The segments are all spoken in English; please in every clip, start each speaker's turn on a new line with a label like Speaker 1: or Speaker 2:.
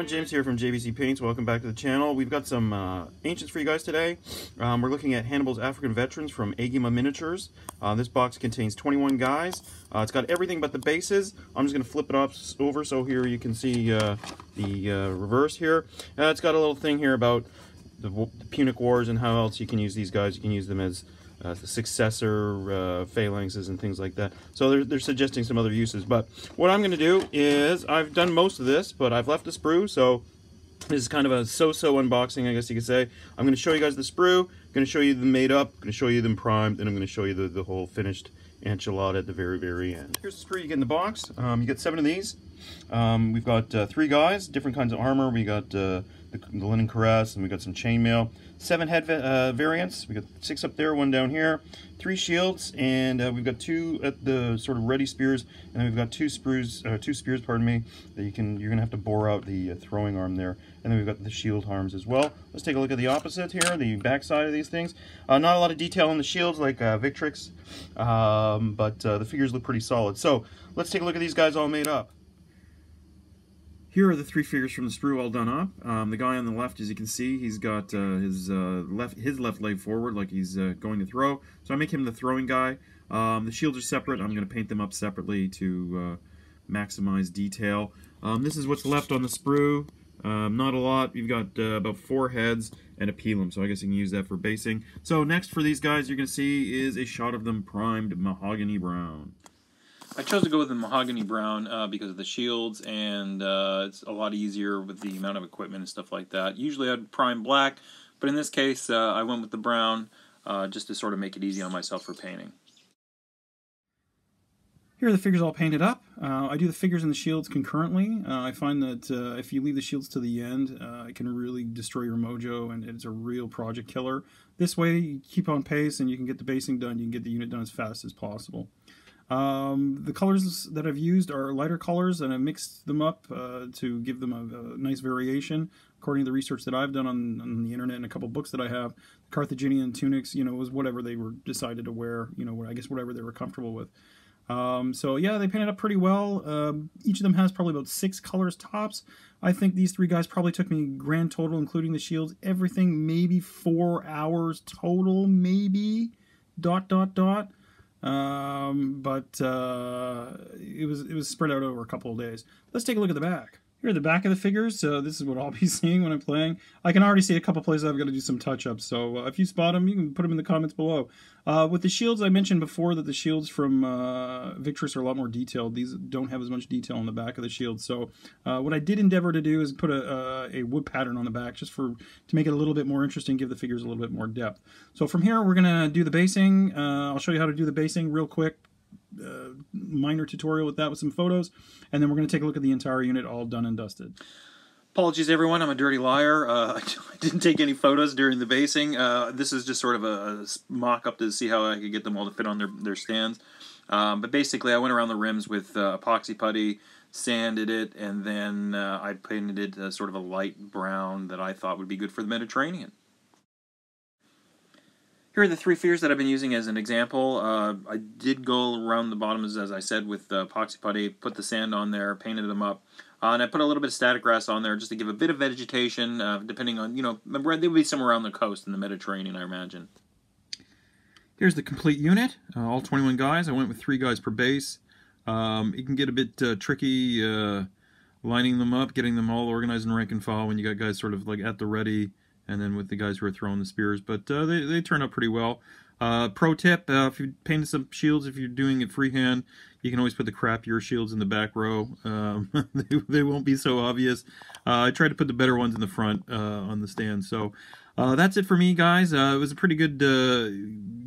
Speaker 1: everyone, James here from JVC Paints. Welcome back to the channel. We've got some ancients for you guys today. We're looking at Hannibal's African veterans from Agema Miniatures. This box contains 21 guys. It's got everything but the bases. I'm just going to flip it over so here you can see the reverse here. It's got a little thing here about the Punic Wars and how else you can use these guys. You can use them as the successor phalanxes and things like that. So they're suggesting some other uses. But what I'm going to do is, I've done most of this, but I've left the sprue, so this is kind of a so-so unboxing, I guess you could say. I'm going to show you guys the sprue, I'm going to show you them made up, I'm going to show you them primed, and I'm going to show you the whole finished enchilada at the very end. Here's the sprue you get in the box. You get 7 of these. We've got 3 guys, different kinds of armor. We got the linen cuirass, and we got some chainmail. 7 head variants. We got 6 up there, 1 down here. 3 shields, and we've got 2 at the sort of ready spears, and then we've got 2 spears, pardon me, that you're gonna have to bore out the throwing arm there, and then we've got the shield arms as well. Let's take a look at the opposite here, the back side of these things. Not a lot of detail on the shields like Victrix, but the figures look pretty solid. So let's take a look at these guys all made up. Here are the 3 figures from the sprue all done up. The guy on the left, as you can see, he's got his left leg forward like he's going to throw. So I make him the throwing guy. The shields are separate. I'm going to paint them up separately to maximize detail. This is what's left on the sprue. Not a lot. You've got about 4 heads and a pelum, so I guess you can use that for basing. So next for these guys you're going to see is a shot of them primed mahogany brown.
Speaker 2: I chose to go with the mahogany brown because of the shields, and it's a lot easier with the amount of equipment and stuff like that. Usually I'd prime black, but in this case I went with the brown just to sort of make it easy on myself for painting.
Speaker 3: Here are the figures all painted up. I do the figures and the shields concurrently. I find that if you leave the shields to the end, it can really destroy your mojo, and it's a real project killer. This way you keep on pace and you can get the basing done, you can get the unit done as fast as possible. The colors that I've used are lighter colors, and I mixed them up to give them a nice variation. According to the research that I've done on the internet and a couple books that I have, Carthaginian tunics, was whatever they were decided to wear, I guess whatever they were comfortable with. So yeah, they painted up pretty well. Each of them has probably about 6 colors tops. I think these 3 guys probably took me grand total, including the shields, everything, maybe 4 hours total, maybe, ... But it was spread out over a couple of days. Let's take a look at the back. Here are the back of the figures. So this is what I'll be seeing when I'm playing. I can already see a couple places I've got to do some touch-ups. So if you spot them, you can put them in the comments below. With the shields, I mentioned before that the shields from Victrix are a lot more detailed. These don't have as much detail on the back of the shield. So what I did endeavor to do is put a wood pattern on the back just to make it a little bit more interesting, give the figures a little bit more depth. So from here, we're going to do the basing. I'll show you how to do the basing real quick. Minor tutorial with that with some photos, and then we're going to take a look at the entire unit all done and dusted.
Speaker 2: Apologies everyone, I'm a dirty liar. I didn't take any photos during the basing. This is just sort of a mock-up to see how I could get them all to fit on their stands. But basically I went around the rims with epoxy putty, sanded it, and then I painted it sort of a light brown that I thought would be good for the Mediterranean. Here are the 3 figures that I've been using as an example. I did go around the bottoms, as I said, with epoxy putty, put the sand on there, painted them up, and I put a little bit of static grass on there just to give a bit of vegetation, depending on, they would be somewhere around the coast in the Mediterranean, I imagine.
Speaker 3: Here's the complete unit, all 21 guys. I went with 3 guys per base. It can get a bit tricky lining them up, getting them all organized in rank and file when you got guys sort of like at the ready, and then with the guys who are throwing the spears, but they turn out pretty well. Pro tip, if you painted some shields, if you're doing it freehand, you can always put the crappier shields in the back row. They won't be so obvious. I tried to put the better ones in the front on the stand. So that's it for me, guys. It was a pretty good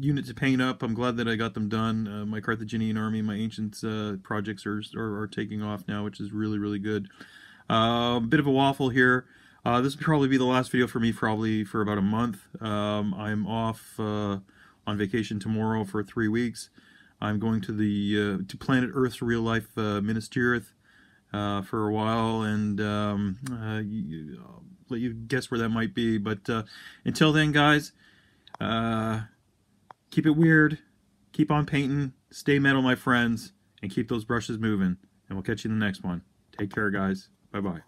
Speaker 3: unit to paint up. I'm glad that I got them done. My Carthaginian army, my ancient projects are taking off now, which is really, really good. Bit of a waffle here. This will probably be the last video for me, probably for about a month. I'm off on vacation tomorrow for 3 weeks. I'm going to the to planet Earth's real life Minas Tirith for a while, and I'll let you guess where that might be. But until then, guys, keep it weird, keep on painting, stay metal, my friends, and keep those brushes moving. And we'll catch you in the next one. Take care, guys. Bye-bye.